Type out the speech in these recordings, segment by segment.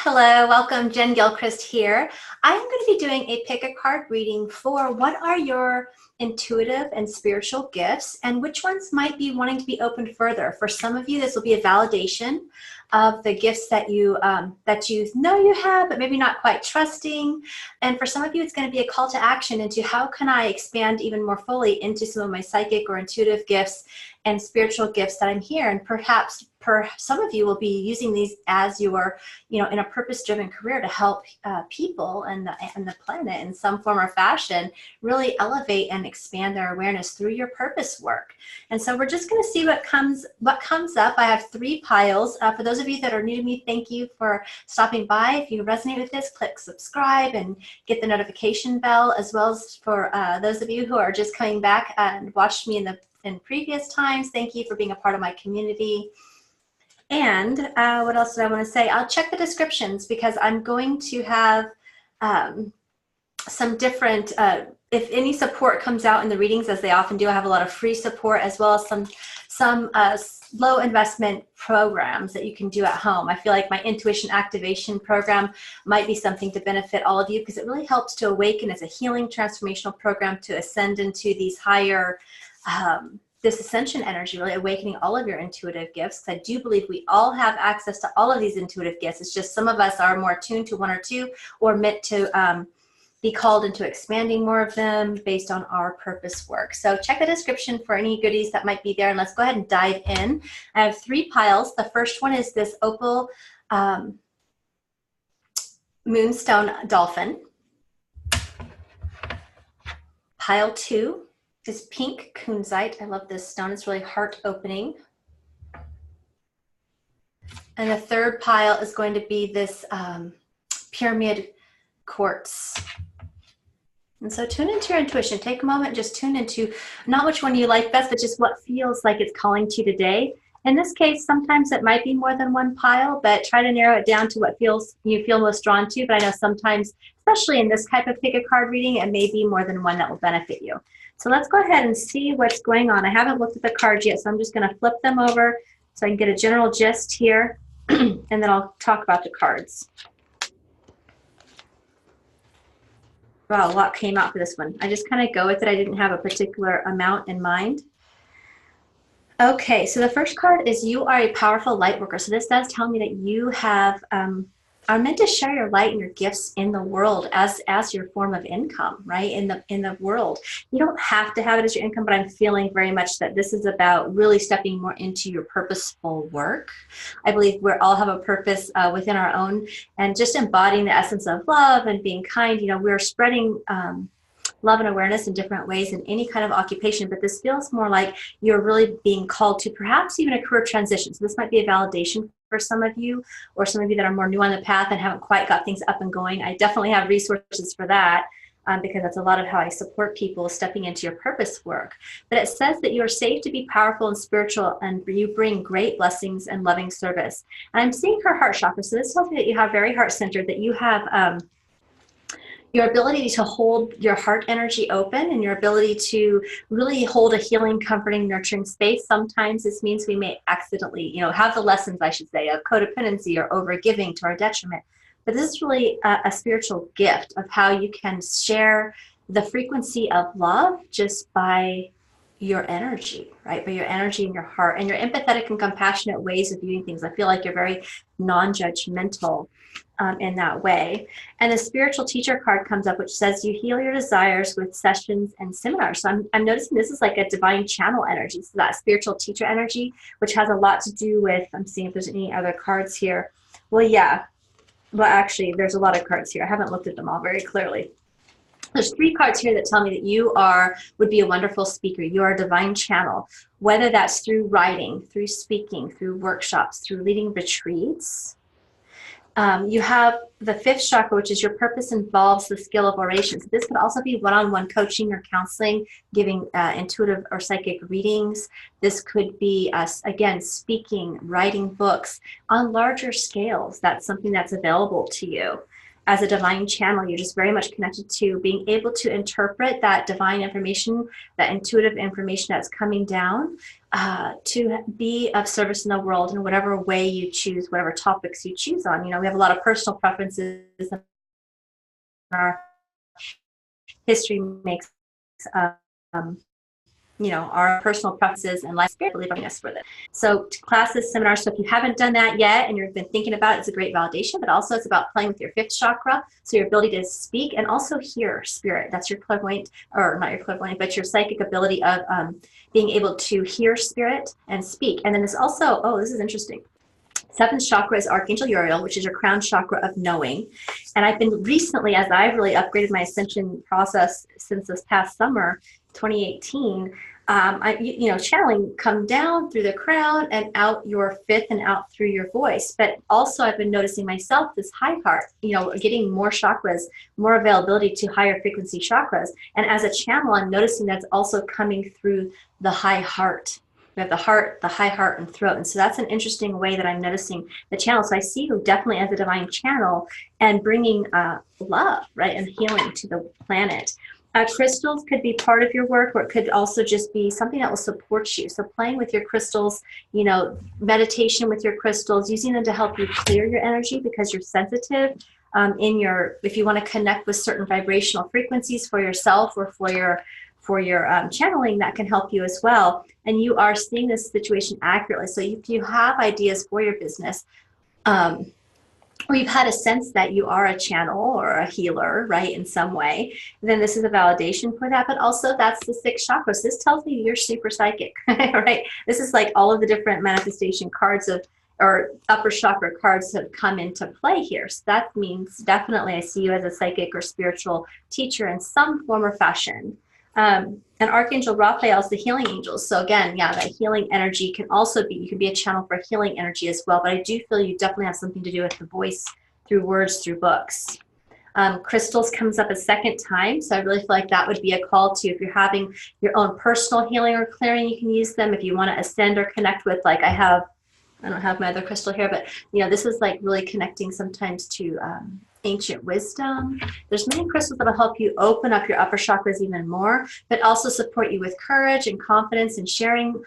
Hello, welcome. Jen Gilchrist here. I'm going to be doing a pick a card reading for what are your intuitive and spiritual gifts and which ones might be wanting to be opened further. For some of you, this will be a validation of the gifts that you know you have, but maybe not quite trusting. And for some of you, it's going to be a call to action into how can I expand even more fully into some of my psychic or intuitive gifts and spiritual gifts that I'm here. And perhaps some of you will be using these as your, in a purpose-driven career to help people and the planet in some form or fashion really elevate and expand their awareness through your purpose work. And so we're just going to see what comes up. I have 3 piles. For those of you that are new to me, thank you for stopping by. If you resonate with this, click subscribe and get the notification bell, as well as for those of you who are just coming back and watched me in previous times. Thank you for being a part of my community. And what else did I want to say? I'll check the descriptions because I'm going to have some different, if any support comes out in the readings, as they often do, I have a lot of free support as well as some low investment programs that you can do at home. I feel like my intuition activation program might be something to benefit all of you because it really helps to awaken as a healing transformational program to ascend into these higher this ascension energy, really awakening all of your intuitive gifts. I do believe we all have access to all of these intuitive gifts. It's just some of us are more attuned to 1 or 2 or meant to be called into expanding more of them based on our purpose work. So check the description for any goodies that might be there, and let's go ahead and dive in. I have 3 piles. The first one is this opal moonstone dolphin. Pile 2 is pink kunzite. I love this stone. It's really heart opening. And the 3rd pile is going to be this pyramid quartz. And so tune into your intuition. Take a moment, just tune into not which one you like best, but just what feels like it's calling to you today. In this case, sometimes it might be more than 1 pile, but try to narrow it down to what you feel most drawn to. But I know sometimes, especially in this type of pick a card reading, it may be more than 1 that will benefit you. So let's go ahead and see what's going on. I haven't looked at the cards yet, so I'm just going to flip them over so I can get a general gist here, and then I'll talk about the cards. Wow, a lot came out for this one. I just kind of go with it. I didn't have a particular amount in mind. Okay, so the first card is you are a powerful light worker. So this does tell me that you have are meant to share your light and your gifts in the world as your form of income, right? In the world. You don't have to have it as your income, but I'm feeling very much that this is about really stepping more into your purposeful work. I believe we all have a purpose within our own, and just embodying the essence of love and being kind. We're spreading love and awareness in different ways in any kind of occupation, but this feels more like you're really being called to perhaps even a career transition. So this might be a validation for some of you, or some of you that are more new on the path and haven't quite got things up and going. I definitely have resources for that because that's a lot of how I support people stepping into your purpose work. But it says that you're safe to be powerful and spiritual, and you bring great blessings and loving service. And I'm seeing her heart chakra. So this tells me that you have very heart-centered, that you have your ability to hold your heart energy open and your ability to really hold a healing, comforting, nurturing space. Sometimes this means we may accidentally, have the lessons, I should say, of codependency or overgiving to our detriment. But this is really a spiritual gift of how you can share the frequency of love just by your energy, right? By your energy and your heart and your empathetic and compassionate ways of viewing things. I feel like you're very non-judgmental in that way. And the spiritual teacher card comes up, which says you heal your desires with sessions and seminars. So I'm noticing this is like a divine channel energy. So that spiritual teacher energy, which has a lot to do with, I'm seeing if there's any other cards here. Well, yeah. Well, actually, there's a lot of cards here. I haven't looked at them all very clearly. There's 3 cards here that tell me that you would be a wonderful speaker. You are a divine channel, whether that's through writing, through speaking, through workshops, through leading retreats. You have the 5th chakra, which is your purpose involves the skill of oration. So this could also be one-on-one coaching or counseling, giving intuitive or psychic readings. This could be, again, speaking, writing books on larger scales. That's something that's available to you. as a divine channel, you're just very much connected to being able to interpret that divine information, that intuitive information that's coming down, to be of service in the world in whatever way you choose, whatever topics you choose on. You know, we have a lot of personal preferences in our history makes you know, our personal preferences and life spirit really bring us with it. So classes, seminars, so if you haven't done that yet and you've been thinking about it, it's a great validation, but also it's about playing with your fifth chakra, so your ability to speak and also hear spirit. That's your clairvoyant, or not your clairvoyant, but your psychic ability of being able to hear spirit and speak. And then there's also, oh, this is interesting. Seventh chakra is Archangel Uriel, which is your crown chakra of knowing. And I've been recently, as I've really upgraded my ascension process since this past summer, 2018, channeling come down through the crown and out your fifth and out through your voice. But also I've been noticing myself this high heart, getting more chakras, more availability to higher frequency chakras. And as a channel, I'm noticing that's also coming through the high heart. We have the heart, the high heart, and throat. And so that's an interesting way that I'm noticing the channel. So I see you definitely as a divine channel and bringing love, right, and healing to the planet. Crystals could be part of your work, or it could also just be something that will support you. So playing with your crystals, meditation with your crystals, using them to help you clear your energy because you're sensitive. If you want to connect with certain vibrational frequencies for yourself or for your channeling, that can help you as well. And you are seeing this situation accurately. So if you have ideas for your business, or you've had a sense that you are a channel or a healer, right, in some way, then this is a validation for that. But also that's the sixth chakra. So this tells me you're super psychic, right? This is like all of the different manifestation cards or upper chakra cards have come into play here. So that means definitely I see you as a psychic or spiritual teacher in some form or fashion. And Archangel Raphael is the healing angel. So again, yeah, that healing energy can also be, you can be a channel for healing energy as well. But I do feel you definitely have something to do with the voice, through words, through books. Crystals comes up a second time. So I really feel like that would be a call to, if you're having your own personal healing or clearing, you can use them. If you want to ascend or connect with, like I don't have my other crystal here, but this is like really connecting sometimes to ancient wisdom. There's many crystals that'll help you open up your upper chakras even more, but also support you with courage and confidence and sharing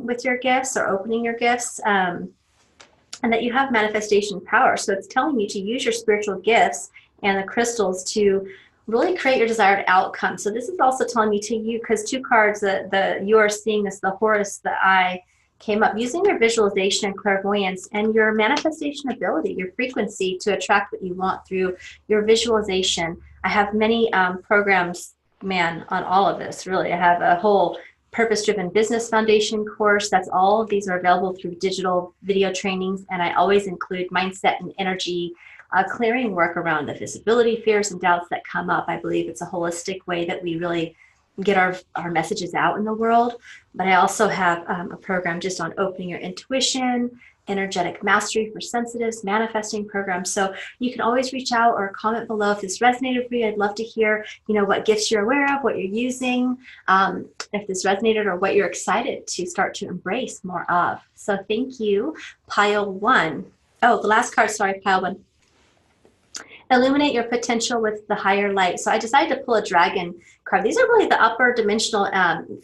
with your gifts or opening your gifts, and that you have manifestation power. So it's telling you to use your spiritual gifts and the crystals to really create your desired outcome. So this is also telling you because two cards that you are seeing this, the Horus, the Eye, came up, using your visualization and clairvoyance and your manifestation ability, your frequency to attract what you want through your visualization. I have many programs, on all of this, really. I have a whole purpose-driven business foundation course. That's all of these are available through digital video trainings. And I always include mindset and energy clearing work around the visibility, fears, and doubts that come up. I believe it's a holistic way that we really get our messages out in the world. But I also have a program just on opening your intuition, energetic mastery for sensitives, manifesting programs. So you can always reach out or comment below if this resonated for you. I'd love to hear, what gifts you're aware of, what you're using, if this resonated, or what you're excited to start to embrace more of. So thank you, Pile 1. Oh, the last card, sorry, Pile 1. Illuminate your potential with the higher light. So I decided to pull a dragon card. These are really the upper dimensional,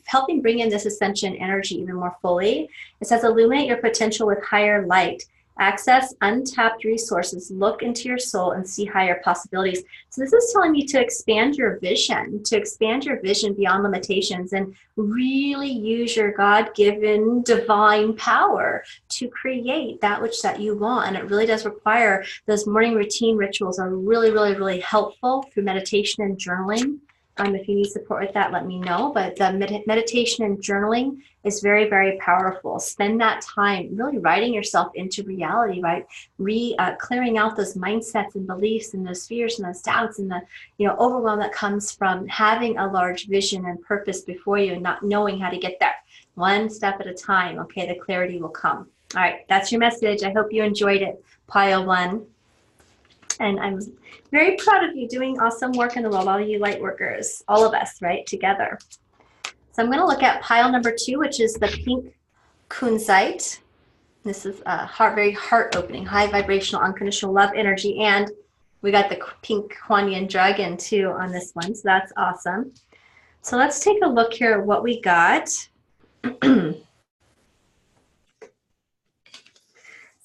helping bring in this ascension energy even more fully. It says, illuminate your potential with higher light. Access untapped resources. Look into your soul and see higher possibilities. So this is telling you to expand your vision beyond limitations and really use your God-given divine power to create that that you want. And it really does require those morning routine rituals are really, really, really helpful through meditation and journaling. If you need support with that, let me know. But the meditation and journaling is very, very powerful. Spend that time really writing yourself into reality, right? Clearing out those mindsets and beliefs and those fears and those doubts and the overwhelm that comes from having a large vision and purpose before you and not knowing how to get there. One step at a time. Okay, the clarity will come. All right, that's your message. I hope you enjoyed it, Pile 1. And I'm very proud of you doing awesome work in the world, all you light workers, all of us, right, together. So I'm going to look at pile number 2, which is the pink kunzite. This is very heart-opening, high vibrational, unconditional love energy. And We got the pink Kuan Yin dragon too on this one, so that's awesome. So let's take a look here at what we got. So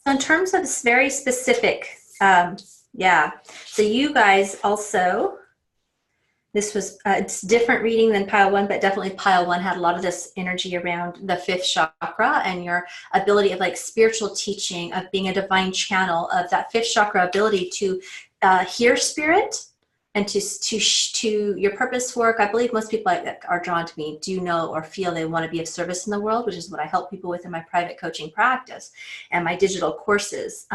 in terms of this very specific, yeah, so you guys also, this was, it's different reading than pile one, but definitely pile one had a lot of this energy around the fifth chakra and your ability of like spiritual teaching, of being a divine channel, of that fifth chakra ability to hear spirit and to your purpose work. I believe most people that are drawn to me do know or feel they want to be of service in the world, which is what I help people with in my private coaching practice and my digital courses,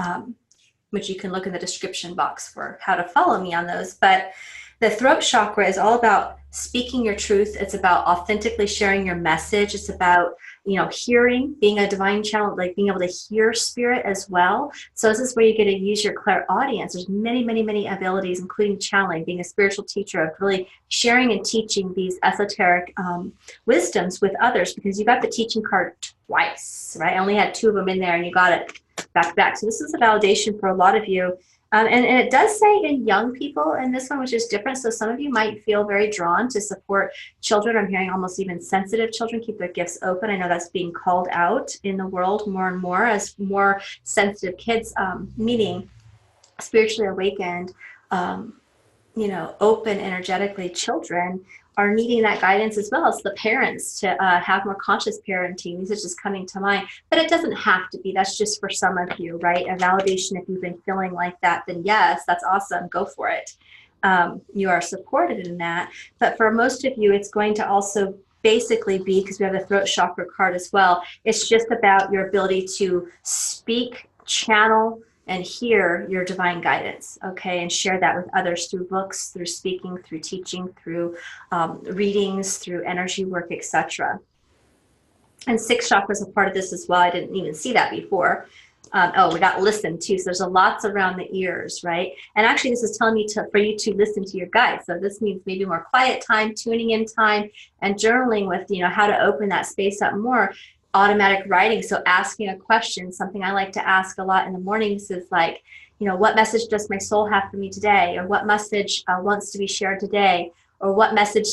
which you can look in the description box for how to follow me on those. But the throat chakra is all about speaking your truth. It's about authentically sharing your message. It's about, you know, hearing, being a divine channel, like being able to hear spirit as well. So this is where you get to use your clairaudience. There's many, many, many abilities, including channeling, being a spiritual teacher, of really sharing and teaching these esoteric wisdoms with others, because you got the teaching card twice, right? I only had 2 of them in there and you got it back to back. So this is a validation for a lot of you. And it does say in young people in this one, which is different. So some of you might feel very drawn to support children. I'm hearing almost even sensitive children, keep their gifts open. I know that's being called out in the world more and more as more sensitive kids, meaning spiritually awakened, you know, open energetically children are needing that guidance, as well as the parents to have more conscious parenting. These are just coming to mind, but it doesn't have to be. That's just for some of you, right? A validation. If you've been feeling like that, then yes, that's awesome. Go for it. You are supported in that. But for most of you, it's going to also basically be, because we have the throat chakra card as well, it's just about your ability to speak, channel, and hear your divine guidance, okay, and share that with others through books, through speaking, through teaching, through readings, through energy work, etc. And sixth chakra is a part of this as well. I didn't even see that before. Oh, we got listen too. So there's a lots around the ears, right? And actually, this is telling me for you to listen to your guides. So this means maybe more quiet time, tuning in time, and journaling with, you know, how to open that space up more. Automatic writing, so asking a question. Something I like to ask a lot in the mornings is like, you know, what message does my soul have for me today? Or what message wants to be shared today? Or what message,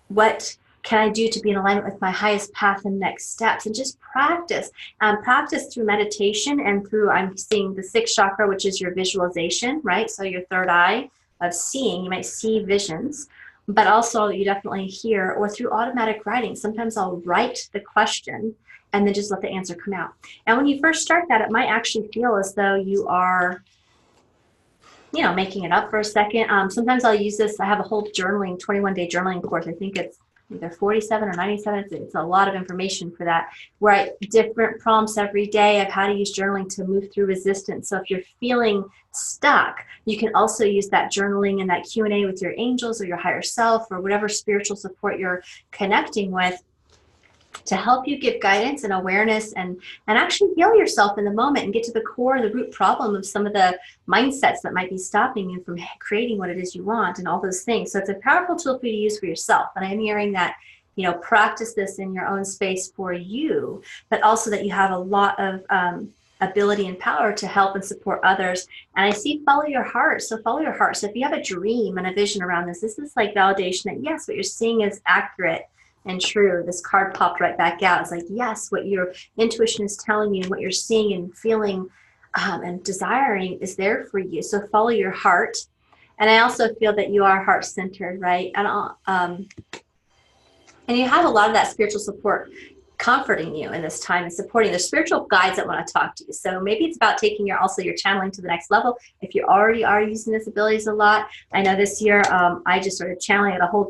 what can I do to be in alignment with my highest path and next steps? And just practice. Practice through meditation and through, I'm seeing the sixth chakra, which is your visualization, right? So your third eye of seeing, you might see visions. But also you definitely hear, or through automatic writing. Sometimes I'll write the question and then just let the answer come out. And when you first start that, it might actually feel as though you are, you know, making it up for a second. Sometimes I'll use this. I have a whole journaling, 21-day journaling course. I think it's either 47 or 97. It's a lot of information for that, where I different prompts every day of how to use journaling to move through resistance. So if you're feeling stuck, you can also use that journaling and that Q&A with your angels or your higher self or whatever spiritual support you're connecting with to help you give guidance and awareness and actually heal yourself in the moment and get to the core, the root problem of some of the mindsets that might be stopping you from creating what it is you want and all those things. So it's a powerful tool for you to use for yourself. And I'm hearing that, you know, practice this in your own space for you, but also that you have a lot of ability and power to help and support others. And I see follow your heart. So follow your heart. So if you have a dream and a vision around this, this is like validation that yes, what you're seeing is accurate and true. This card popped right back out. It's like, yes, what your intuition is telling you and what you're seeing and feeling and desiring is there for you. So follow your heart. And I also feel that you are heart-centered, right? And you have a lot of that spiritual support comforting you in this time and supporting the spiritual guides that want to talk to you. So maybe it's about taking your channeling to the next level. If you already are using this abilities a lot, I know this year I just started channeling at a whole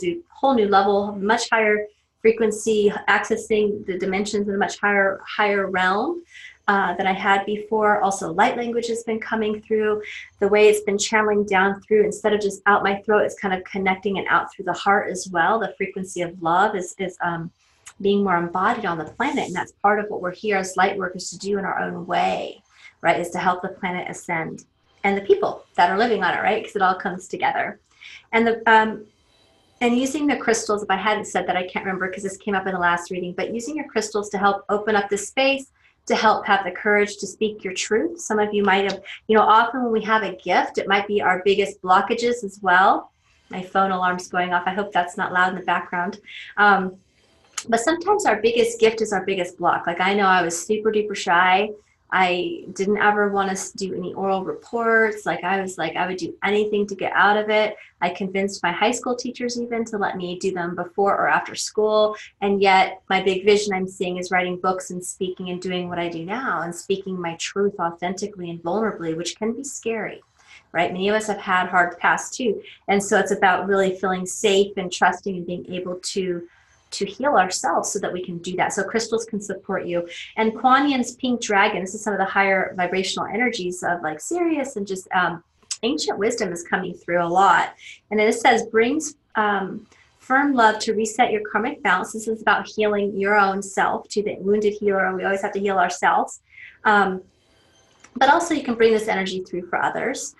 new level, much higher frequency, accessing the dimensions in a much higher realm than I had before. Also, light language has been coming through. The way it's been channeling down through, instead of just out my throat, it's kind of connecting and out through the heart as well. The frequency of love is being more embodied on the planet, and that's part of what we're here as light workers to do in our own way, right? Is to help the planet ascend and the people that are living on it, right? Because it all comes together. And and using the crystals, if I hadn't said that, I can't remember because this came up in the last reading, but using your crystals to help open up this space, to help have the courage to speak your truth. Some of you might have, often when we have a gift, it might be our biggest blockages as well. My phone alarm's going off. I hope that's not loud in the background. But sometimes our biggest gift is our biggest block. Like I know I was super duper shy. I didn't ever want to do any oral reports. I would do anything to get out of it. I convinced my high school teachers even to let me do them before or after school. And yet my big vision I'm seeing is writing books and speaking and doing what I do now and speaking my truth authentically and vulnerably, which can be scary, right? Many of us have had hard past too. And so it's about really feeling safe and trusting and being able to heal ourselves so that we can do that. So crystals can support you. And Kuan Yin's pink dragon, this is some of the higher vibrational energies of like Sirius and just ancient wisdom is coming through a lot. And it says brings firm love to reset your karmic balance. This is about healing your own self. To the wounded healer, we always have to heal ourselves. But also you can bring this energy through for others.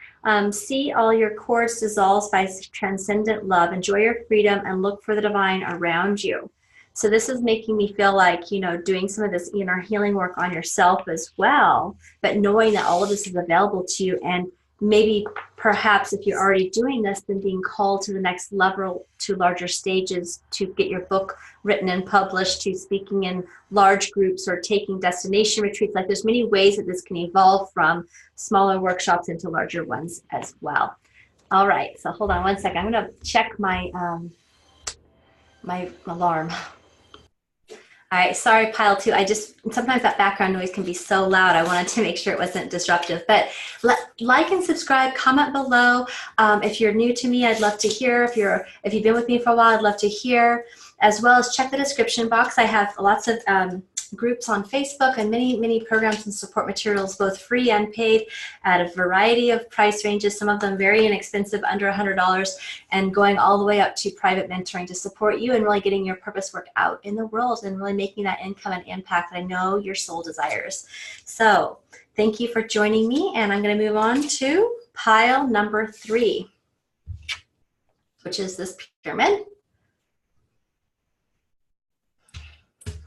See all your cords dissolve by transcendent love. Enjoy your freedom and look for the divine around you. So this is making me feel like, doing some of this inner healing work on yourself as well, but knowing that all of this is available to you, and maybe perhaps if you're already doing this, then being called to the next level, to larger stages, to get your book written and published, to speaking in large groups or taking destination retreats. Like there's many ways that this can evolve from smaller workshops into larger ones as well. All right, so hold on one second. I'm gonna check my, my alarm. All right, sorry, pile two. Sometimes that background noise can be so loud. I wanted to make sure it wasn't disruptive. But like and subscribe, comment below. If you're new to me, I'd love to hear. If you've been with me for a while, I'd love to hear. As well as check the description box. I have lots of groups on Facebook and many programs and support materials, both free and paid, at a variety of price ranges, some of them very inexpensive, under $100, and going all the way up to private mentoring to support you and really getting your purpose work out in the world and really making that income and impact that I know your soul desires. So thank you for joining me, and I'm going to move on to pile number 3, which is this pyramid.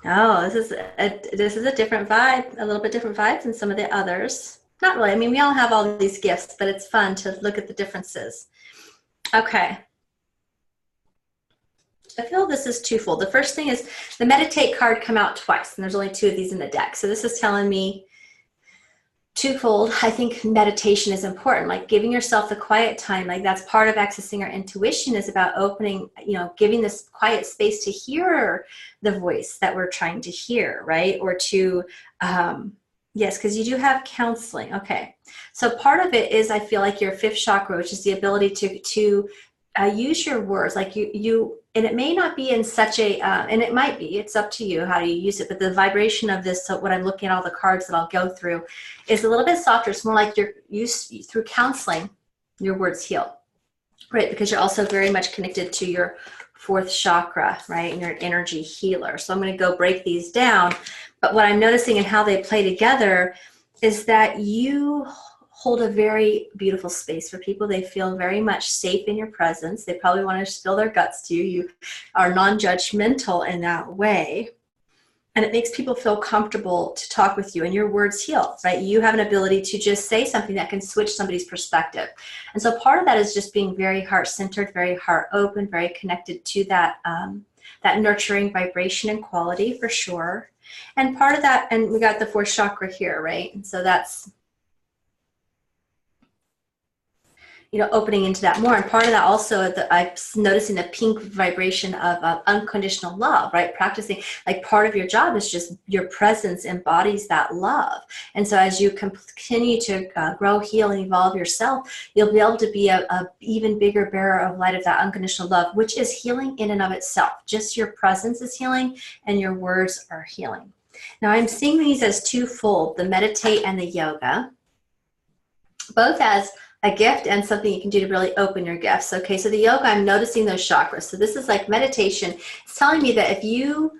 Oh, this is a different vibe, a little bit different vibe than some of the others. Not really. I mean, we all have all these gifts, but it's fun to look at the differences. Okay. I feel this is twofold. The first thing is the meditate card come out twice, and there's only 2 of these in the deck. So this is telling me twofold. I think meditation is important, like giving yourself the quiet time. Like that's part of accessing our intuition, is about opening, giving this quiet space to hear the voice that we're trying to hear, right? Or to, yes, because you do have counseling. Okay. So part of it is, I feel like your 5th chakra, which is the ability to use your words. Like and it may not be in such a, and it might be, it's up to you how you use it, but the vibration of this, so when I'm looking at all the cards that I'll go through, is a little bit softer. It's more like through counseling, your words heal, right? Because you're also very much connected to your 4th chakra, right? And you're an energy healer. So I'm going to go break these down. But what I'm noticing and how they play together is that you hold a very beautiful space for people. They feel very much safe in your presence. They probably want to spill their guts to you. You are non-judgmental in that way. And it makes people feel comfortable to talk with you, and your words heal, right? You have an ability to just say something that can switch somebody's perspective. And so part of that is just being very heart-centered, very heart-open, very connected to that, that nurturing vibration and quality, for sure. And part of that, and we got the 4th chakra here, right? And so that's, opening into that more. And part of that also, I'm noticing the pink vibration of unconditional love, right? Practicing, like part of your job is just your presence embodies that love. And so as you continue to grow, heal, and evolve yourself, you'll be able to be a even bigger bearer of light of that unconditional love, which is healing in and of itself. Just your presence is healing, and your words are healing. Now I'm seeing these as twofold, the meditate and the yoga, both as a gift and something you can do to really open your gifts. Okay, so the yoga, I'm noticing those chakras. So this is like meditation. It's telling me that if you,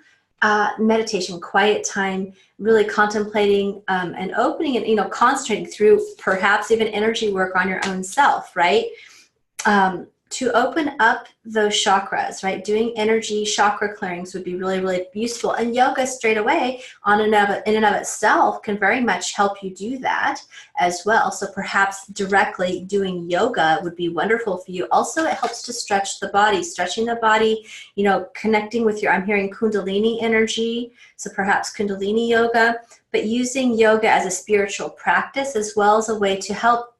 meditation, quiet time, really contemplating and opening and, concentrating through perhaps even energy work on your own self, right? to open up those chakras, right? Doing energy chakra clearings would be really, really useful. And yoga straight away in and of itself can very much help you do that as well. So perhaps directly doing yoga would be wonderful for you. Also, it helps to stretch the body, stretching the body, you know, connecting with I'm hearing Kundalini energy. So perhaps Kundalini yoga, but using yoga as a spiritual practice as well as a way to help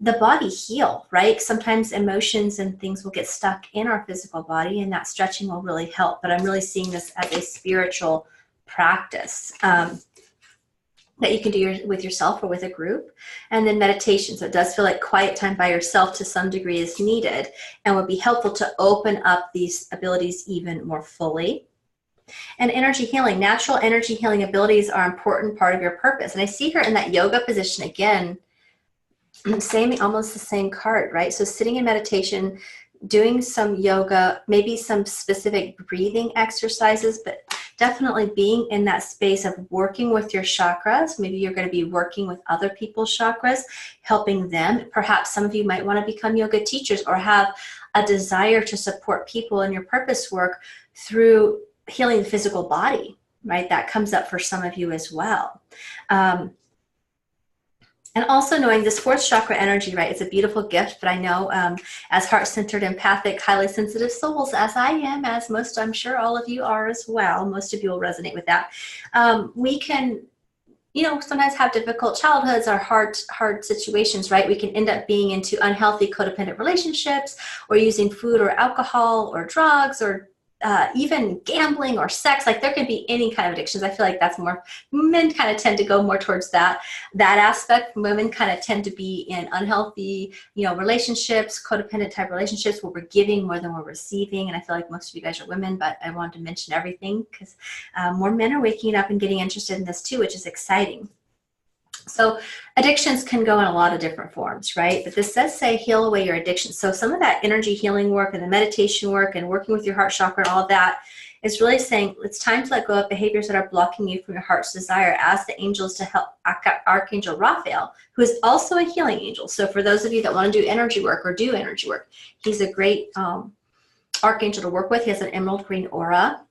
the body heal, right? Sometimes emotions and things will get stuck in our physical body, and that stretching will really help. But I'm really seeing this as a spiritual practice that you can do with yourself or with a group. And then meditation. So it does feel like quiet time by yourself to some degree is needed and would be helpful to open up these abilities even more fully. And energy healing, natural energy healing abilities are an important part of your purpose. And I see her in that yoga position again, almost the same card, right? So sitting in meditation, doing some yoga, maybe some specific breathing exercises, but definitely being in that space of working with your chakras. Maybe you're going to be working with other people's chakras, helping them. Perhaps some of you might want to become yoga teachers or have a desire to support people in your purpose work through healing the physical body, right? That comes up for some of you as well. And also knowing this fourth chakra energy, right, it's a beautiful gift, but I know as heart-centered, empathic, highly sensitive souls, as I am, as most, I'm sure all of you are as well, most of you will resonate with that, we can, you know, sometimes have difficult childhoods or hard situations, right? We can end up being into unhealthy codependent relationships or using food or alcohol or drugs or even gambling or sex. Like there could be any kind of addictions. I feel like that's more, men kind of tend to go more towards that aspect. Women kind of tend to be in unhealthy, you know, relationships, codependent type relationships where we're giving more than we're receiving. And I feel like most of you guys are women, but I wanted to mention everything because more men are waking up and getting interested in this too, which is exciting. So addictions can go in a lot of different forms, right? But this does say heal away your addiction. So some of that energy healing work and the meditation work and working with your heart chakra and all of that is really saying it's time to let go of behaviors that are blocking you from your heart's desire. Ask the angels to help Archangel Raphael, who is also a healing angel. So for those of you that want to do energy work or do energy work, he's a great archangel to work with. He has an emerald green aura.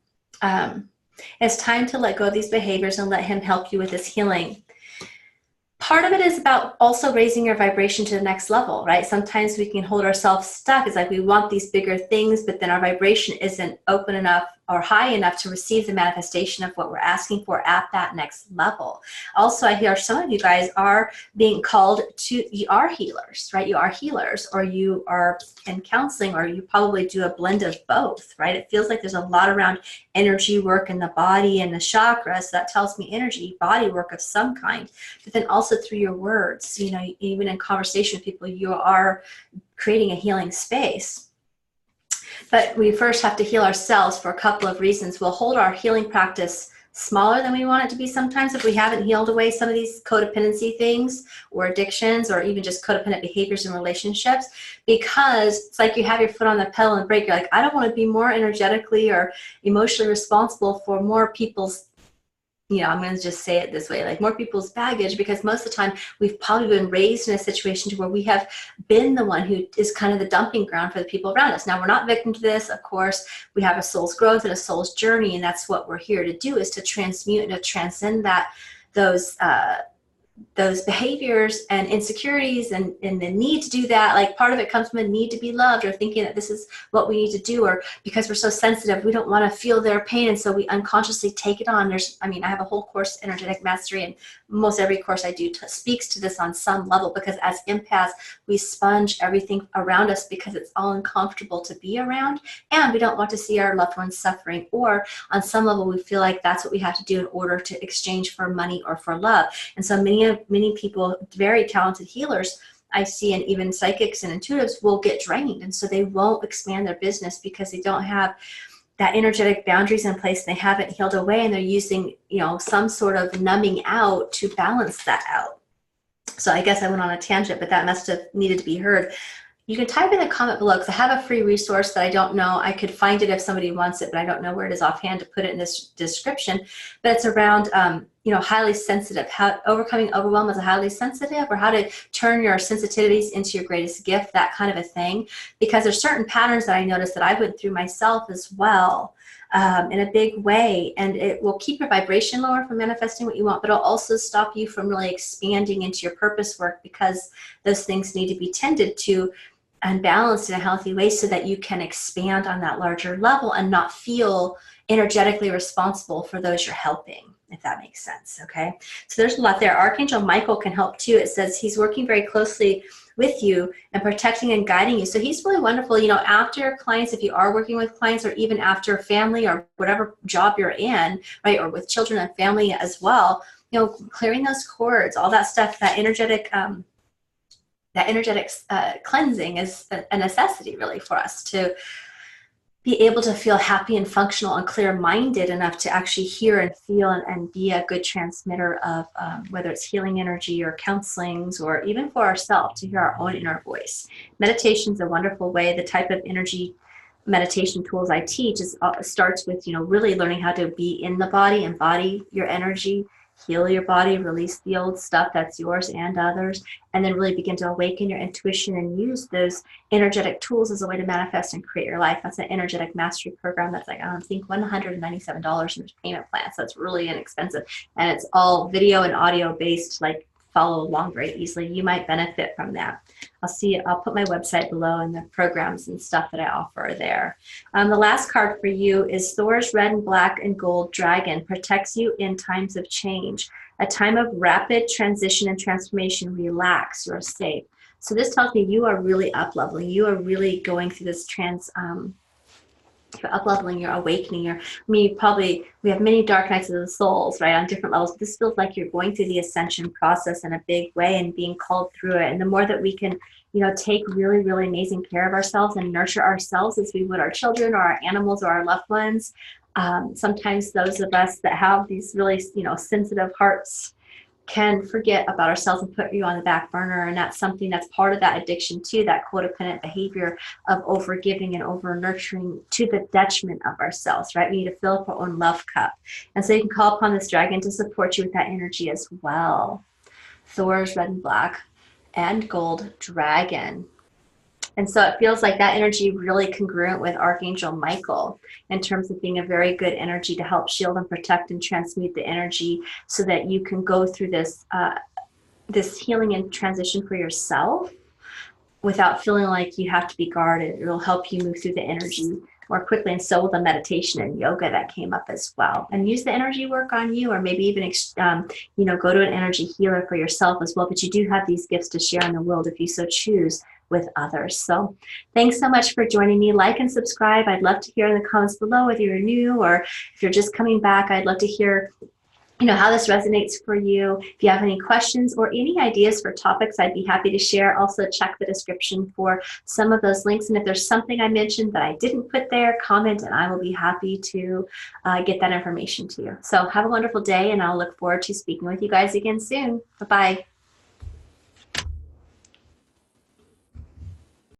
It's time to let go of these behaviors and let him help you with this healing. Part of it is about also raising your vibration to the next level, right? Sometimes we can hold ourselves stuck. It's like we want these bigger things, but then our vibration isn't open enough or high enough to receive the manifestation of what we're asking for at that next level. Also, I hear some of you guys are being called to, you are healers, right? You are healers, or you are in counseling, or you probably do a blend of both, right? It feels like there's a lot around energy work in the body and the chakras. So that tells me energy, body work of some kind, but then also through your words, you know, even in conversation with people, you are creating a healing space. But we first have to heal ourselves for a couple of reasons. We'll hold our healing practice smaller than we want it to be sometimes if we haven't healed away some of these codependency things or addictions or even just codependent behaviors in relationships, because it's like you have your foot on the pedal and brake. You're like, I don't want to be more energetically or emotionally responsible for more people's, you know, I'm going to just say it this way, like more people's baggage, because most of the time we've probably been raised in a situation to where we have been the one who is kind of the dumping ground for the people around us. Now, we're not victim to this. Of course, we have a soul's growth and a soul's journey, and that's what we're here to do, is to transmute and to transcend that, those behaviors and insecurities and the need to do that. Like part of it comes from a need to be loved or thinking that this is what we need to do, or because we're so sensitive, we don't want to feel their pain. And so we unconsciously take it on. I have a whole course, Energetic Mastery, and most every course I do speaks to this on some level, because as empaths, we sponge everything around us because it's all uncomfortable to be around. And we don't want to see our loved ones suffering, or on some level, we feel like that's what we have to do in order to exchange for money or for love. And so many people, very talented healers I see, and even psychics and intuitives, will get drained. And so they won't expand their business because they don't have that energetic boundaries in place. They haven't healed away, and they're using, you know, some sort of numbing out to balance that out. So I guess I went on a tangent, but that must have needed to be heard. You can type in a comment below, because I have a free resource that I don't know. I could find it if somebody wants it, but I don't know where it is offhand to put it in this description. But it's around highly sensitive, how overcoming overwhelm as a highly sensitive, or how to turn your sensitivities into your greatest gift, that kind of a thing. Because there's certain patterns that I noticed that I went through myself as well, in a big way. And it will keep your vibration lower from manifesting what you want, but it'll also stop you from really expanding into your purpose work, because those things need to be tended to and balanced in a healthy way so that you can expand on that larger level and not feel energetically responsible for those you're helping, if that makes sense. Okay, so there's a lot there. Archangel Michael can help too. It says he's working very closely with you and protecting and guiding you. So he's really wonderful, after clients, if you are working with clients, or even after family or whatever job you're in, right, or with children and family as well, clearing those cords, all that stuff, that energetic cleansing is a necessity really for us to be able to feel happy and functional and clear-minded enough to actually hear and feel and be a good transmitter of whether it's healing energy or counselings, or even for ourselves to hear our own inner voice. Meditation is a wonderful way. The type of energy meditation tools I teach starts with really learning how to be in the body, embody your energy, heal your body, release the old stuff that's yours and others, and then really begin to awaken your intuition and use those energetic tools as a way to manifest and create your life. That's an energetic mastery program that's like, I think $197 in the payment plan. So it's really inexpensive. And it's all video and audio based, like follow along very easily. You might benefit from that. I'll put my website below and the programs and stuff that I offer there. The last card for you is Thor's red and black and gold dragon. Protects you in times of change. A time of rapid transition and transformation. Relax, you're safe. So this tells me you are really up-leveling. You are really going through this you're up-leveling, you're awakening. We have many dark nights of the souls, right, on different levels. This feels like you're going through the ascension process in a big way and being called through it. And the more that we can, take really, really amazing care of ourselves and nurture ourselves as we would our children or our animals or our loved ones. Sometimes those of us that have these really, sensitive hearts can forget about ourselves and put you on the back burner. And that's something that's part of that addiction too, that codependent behavior of over-giving and over-nurturing to the detriment of ourselves, right? We need to fill up our own love cup. And so you can call upon this dragon to support you with that energy as well. Thor's red and black and gold dragon. And so it feels like that energy really congruent with Archangel Michael in terms of being a very good energy to help shield and protect and transmute the energy so that you can go through this this healing and transition for yourself without feeling like you have to be guarded. It'll help you move through the energy more quickly. And so will the meditation and yoga that came up as well. And use the energy work on you, or maybe even, go to an energy healer for yourself as well. But you do have these gifts to share in the world if you so choose with others. So thanks so much for joining me. Like and subscribe. I'd love to hear in the comments below whether you're new or if you're just coming back. I'd love to hear how this resonates for you. If you have any questions or any ideas for topics, I'd be happy to share. Also check the description for some of those links. And if there's something I mentioned that I didn't put there, comment and I will be happy to get that information to you. So have a wonderful day, and I'll look forward to speaking with you guys again soon. Bye-bye.